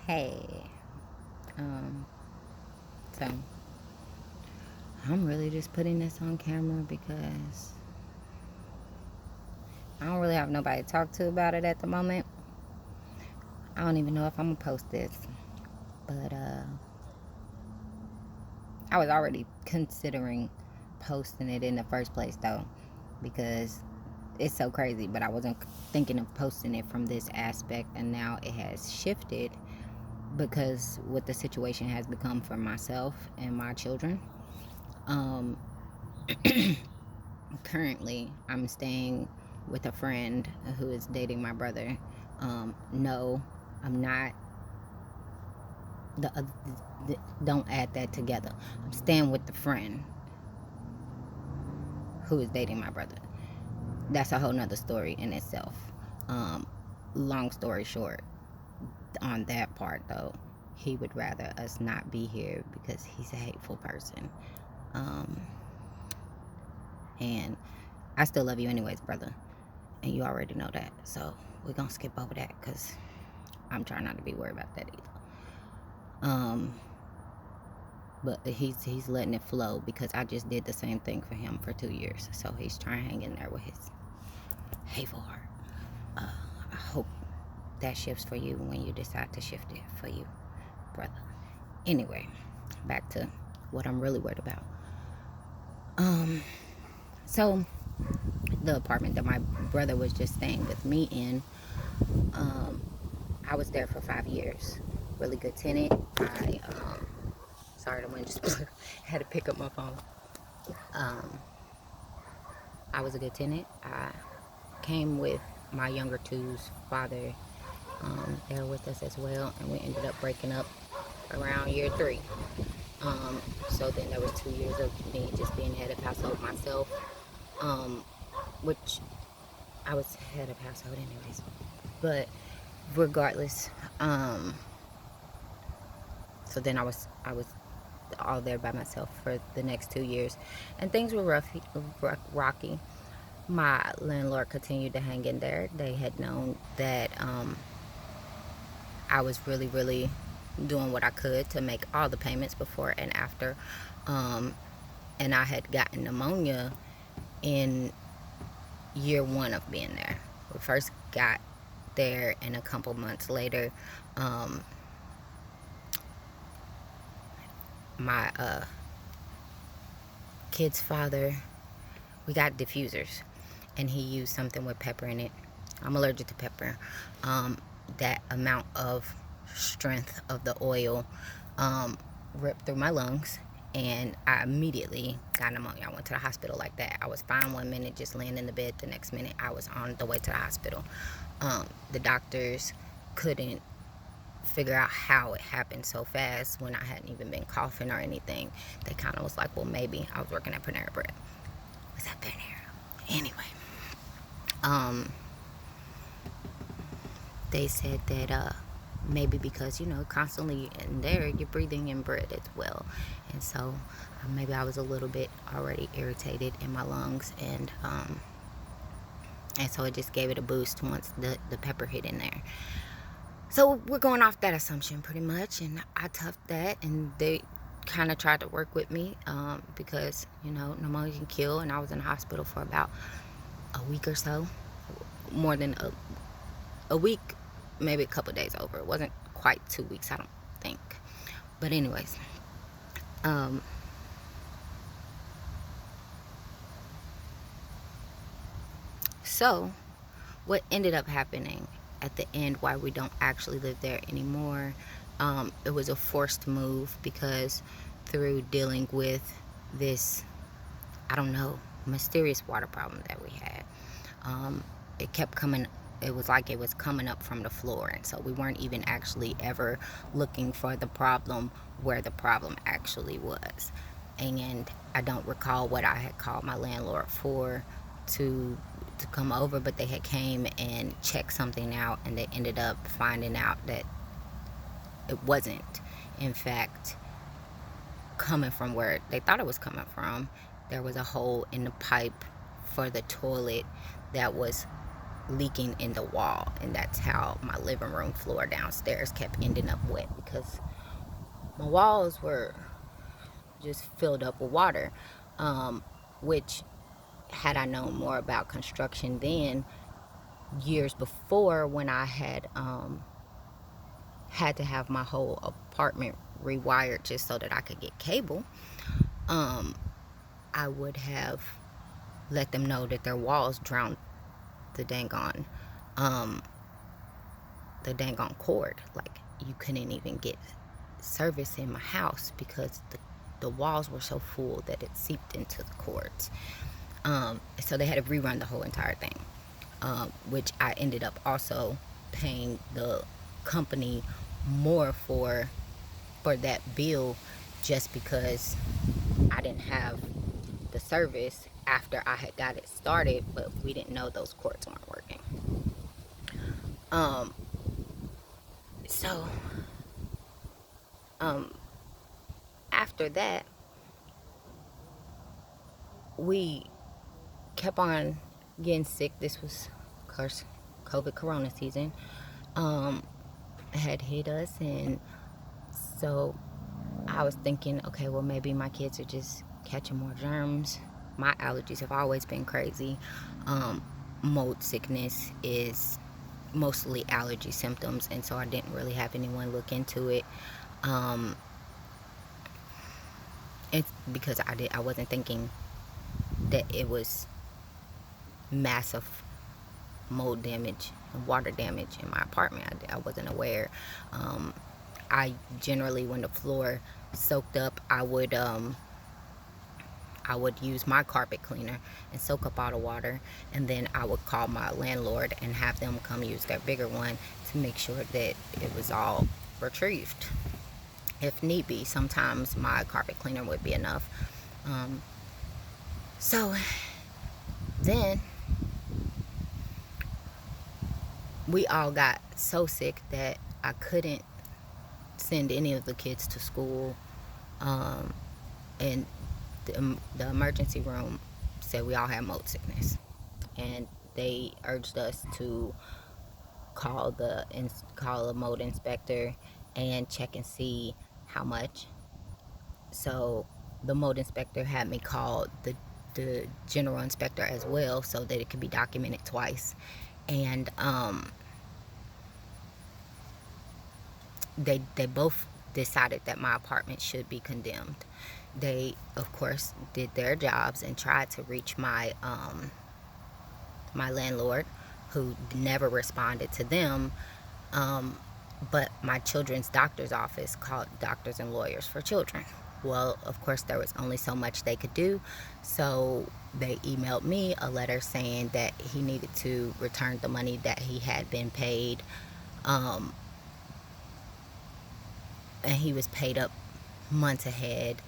Hey, um, so I'm really just putting this on camera because I don't really have nobody to talk to about it at the moment. I don't even know if I'm gonna post this, but I was already considering posting it in the first place though, because it's so crazy. But I wasn't thinking of posting it from this aspect, and now it has shifted because what the situation has become for myself and my children. Um, Currently I'm staying with a friend who is dating my brother. No, I'm not. Don't add that together. I'm staying with the friend who is dating my brother. That's a whole nother story in itself. um, Long story short, on that part though, he would rather us not be here because he's a hateful person. um, and I still love you anyways, brother, and you already know that. So we're gonna skip over that because I'm trying not to be worried about that either. But he's letting it flow because I just did the same thing for him for 2 years. So he's trying to hang in there with his hateful heart. I hope that shifts for you when you decide to shift it for you, brother. Anyway, back to what I'm really worried about. So the apartment that my brother was just staying with me in, um, I was there for 5 years. Really good tenant. Sorry, the wind just blew. Had to pick up my phone. Um, I was a good tenant. I came with my younger two's father there with us as well, and we ended up breaking up around year 3. So then there was 2 years of me just being head of household myself, um, which I was head of household anyways. But regardless, so then I was all there by myself for the next 2 years, and things were rocky. My landlord continued to hang in there. They had known that I was really, really doing what I could to make all the payments before and after. Um, and I had gotten pneumonia in year 1 of being there. We first got there, and a couple months later, my kid's father, we got diffusers, and he used something with pepper in it. I'm allergic to pepper. That amount of strength of the oil ripped through my lungs, and I immediately got pneumonia. I went to the hospital like that. I was fine one minute, just laying in the bed. The next minute, I was on the way to the hospital. The doctors couldn't figure out how it happened so fast when I hadn't even been coughing or anything. They kind of was like, well, maybe I was working at Panera Bread. Was that Panera? Anyway, they said that maybe because constantly in there you're breathing in bread as well, and so maybe I was a little bit already irritated in my lungs, and so it just gave it a boost once the pepper hit in there. So we're going off that assumption pretty much, and I toughed that, and they kind of tried to work with me because pneumonia can kill, and I was in the hospital for about a week or so, more than a week, maybe a couple days over. It wasn't quite 2 weeks, I don't think. But anyways, so what ended up happening at the end, why we don't actually live there anymore, it was a forced move because through dealing with this, I don't know, mysterious water problem that we had, it kept coming. It was like it was coming up from the floor, and so we weren't even actually ever looking for the problem where the problem actually was. And I don't recall what I had called my landlord for to come over, but they had came and checked something out, and they ended up finding out that it wasn't in fact coming from where they thought it was coming from. There was a hole in the pipe for the toilet that was leaking in the wall, and that's how my living room floor downstairs kept ending up wet, because my walls were just filled up with water, which, had I known more about construction then, years before, when I had to have my whole apartment rewired just so that I could get cable, I would have let them know that their walls drowned the dang on cord. Like, you couldn't even get service in my house because the walls were so full that it seeped into the cords. So they had to rerun the whole entire thing, which I ended up also paying the company more for that bill, just because I didn't have the service after I had got it started, but we didn't know those cords weren't working. So after that, we kept on getting sick. This was, of course, COVID Corona season had hit us, and so I was thinking, okay, well, maybe my kids are just catching more germs. My allergies have always been crazy. Mold sickness is mostly allergy symptoms, and so I didn't really have anyone look into it. It's because I wasn't thinking that it was massive mold damage and water damage in my apartment. I wasn't aware. I generally, when the floor soaked up, I would use my carpet cleaner and soak up all the water, and then I would call my landlord and have them come use their bigger one to make sure that it was all retrieved. If need be, sometimes my carpet cleaner would be enough. So then we all got so sick that I couldn't send any of the kids to school, and the emergency room said we all had mold sickness, and they urged us to call a mold inspector and check and see how much. So the mold inspector had me call the general inspector as well, so that it could be documented twice. And they both decided that my apartment should be condemned. They, of course, did their jobs and tried to reach my my landlord, who never responded to them. But my children's doctor's office called Doctors and Lawyers for Children. Well, of course, there was only so much they could do, so they emailed me a letter saying that he needed to return the money that he had been paid, and he was paid up months ahead.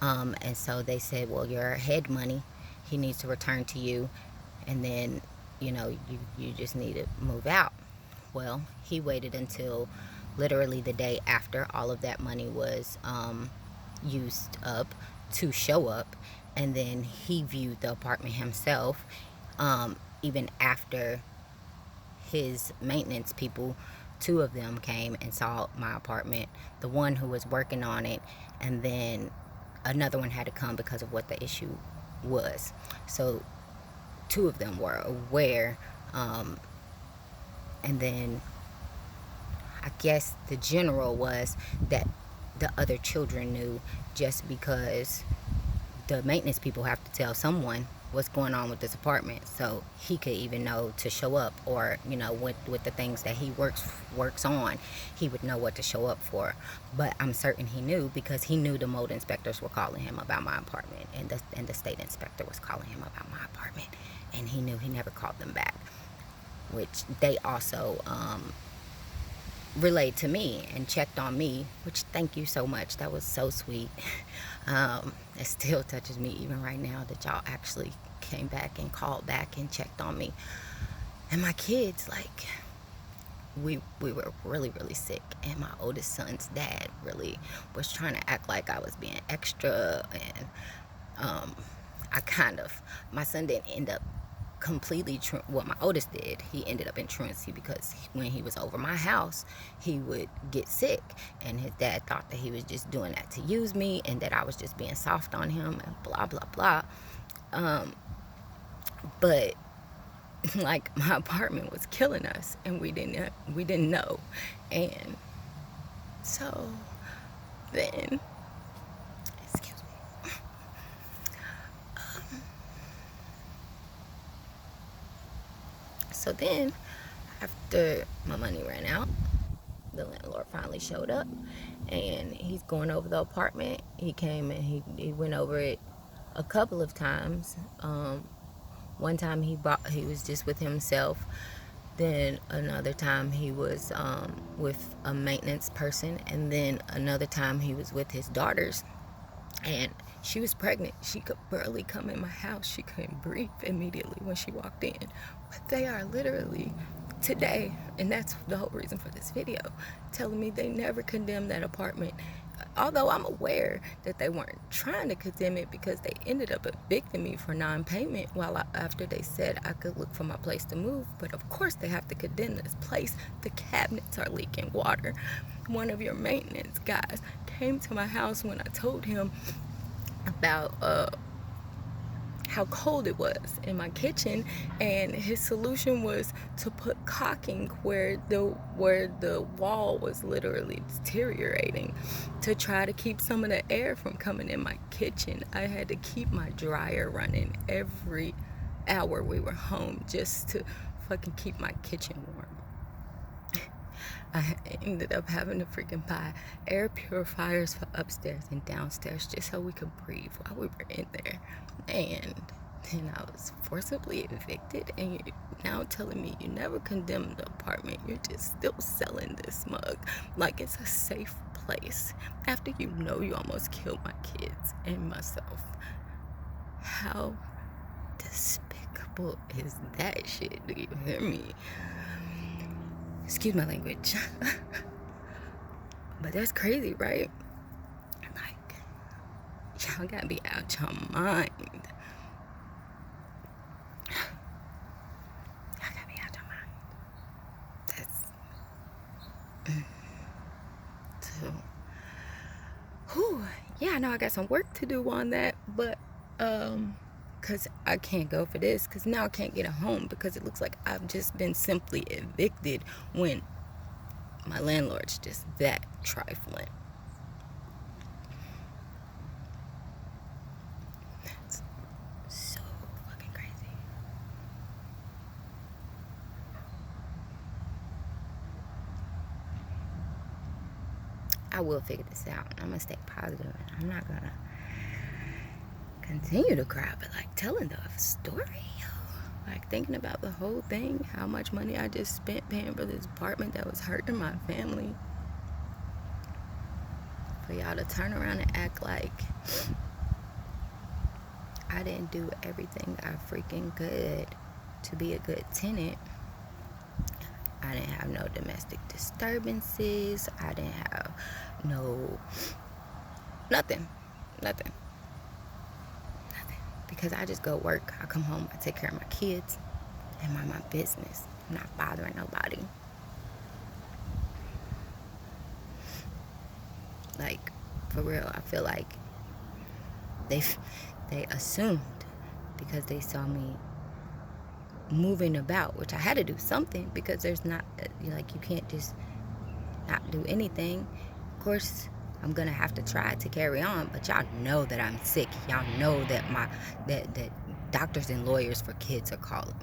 And so they said, well, your head money he needs to return to you, and then, you just need to move out. Well, he waited until literally the day after all of that money was used up to show up, and then he viewed the apartment himself, even after his maintenance people, two of them, came and saw my apartment, the one who was working on it, and then another one had to come because of what the issue was. So two of them were aware, and then I guess the general was that the other children knew, just because the maintenance people have to tell someone what's going on with this apartment, so he could even know to show up, or with the things that he works on, he would know what to show up for. But I'm certain he knew, because he knew the mold inspectors were calling him about my apartment, and the state inspector was calling him about my apartment, and he knew. He never called them back, which they also relayed to me and checked on me, which, thank you so much. That was so sweet. It still touches me even right now that y'all actually came back and called back and checked on me. And my kids, like, we were really, really sick, and my oldest son's dad really was trying to act like I was being extra, and my son didn't end up completely what my oldest did. He ended up in truancy because when he was over my house, he would get sick, and his dad thought that he was just doing that to use me and that I was just being soft on him and blah blah blah. But like, my apartment was killing us, and we didn't know. And so then, excuse me, so then after my money ran out, the landlord finally showed up, and he's going over the apartment. He came and he went over it a couple of times. One time he was just with himself. Then another time he was with a maintenance person, and then another time he was with his daughters, and she was pregnant. She could barely come in my house. She couldn't breathe immediately when she walked in. But they are literally today, and that's the whole reason for this video, telling me they never condemned that apartment. Although I'm aware that they weren't trying to condemn it, because they ended up evicting me for non-payment after they said I could look for my place to move. But of course they have to condemn this place. The cabinets are leaking water. One of your maintenance guys came to my house when I told him about how cold it was in my kitchen, and his solution was to put caulking where the wall was literally deteriorating, to try to keep some of the air from coming in my kitchen. I had to keep my dryer running every hour we were home just to fucking keep my kitchen warm. I ended up having to freaking buy air purifiers for upstairs and downstairs just so we could breathe while we were in there. And then I was forcibly evicted, and you're now telling me you never condemned the apartment. You're just still selling this mug like it's a safe place after you know you almost killed my kids and myself. How despicable is that shit? Do you hear me? Excuse my language. But that's crazy, right? Like, y'all gotta be out your mind. Y'all gotta be out your mind. That's so, yeah, I know I got some work to do on that, but because I can't go for this, because now I can't get a home, because it looks like I've just been simply evicted when my landlord's just that trifling. That's so fucking crazy. I will figure this out. I'm gonna stay positive, and I'm not gonna continue to cry, but like telling the story, like thinking about the whole thing, how much money I just spent paying for this apartment that was hurting my family, for y'all to turn around and act like I didn't do everything I freaking could to be a good tenant. I didn't have no domestic disturbances. I didn't have nothing. Because I just go work, I come home, I take care of my kids, and mind my business. I'm not bothering nobody. Like, for real, I feel like they assumed, because they saw me moving about, which I had to do something, because there's not, like, you can't just not do anything. Of course, I'm gonna have to try to carry on, but y'all know that I'm sick. Y'all know that that doctors and lawyers for kids are calling.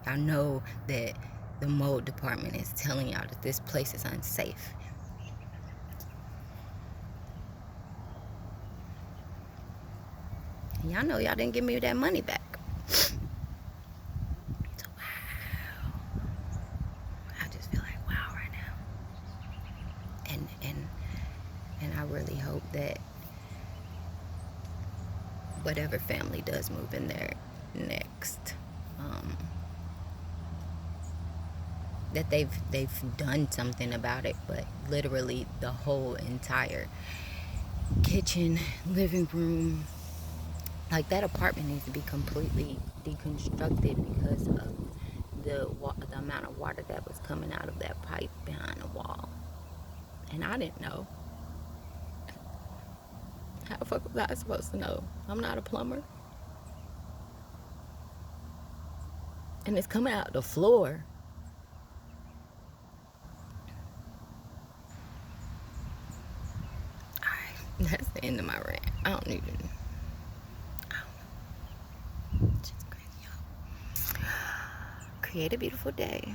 Y'all know that the mold department is telling y'all that this place is unsafe. And y'all know y'all didn't give me that money back. So wow, I just feel like wow right now. And I really hope that whatever family does move in there next, that they've done something about it. But literally the whole entire kitchen, living room, Like, that apartment needs to be completely deconstructed because of the amount of water that was coming out of that pipe behind the wall. And I didn't know. How the fuck was I supposed to know? I'm not a plumber. And it's coming out the floor. Alright, that's the end of my rant. I don't even. I don't know. It's just crazy, y'all. Create a beautiful day.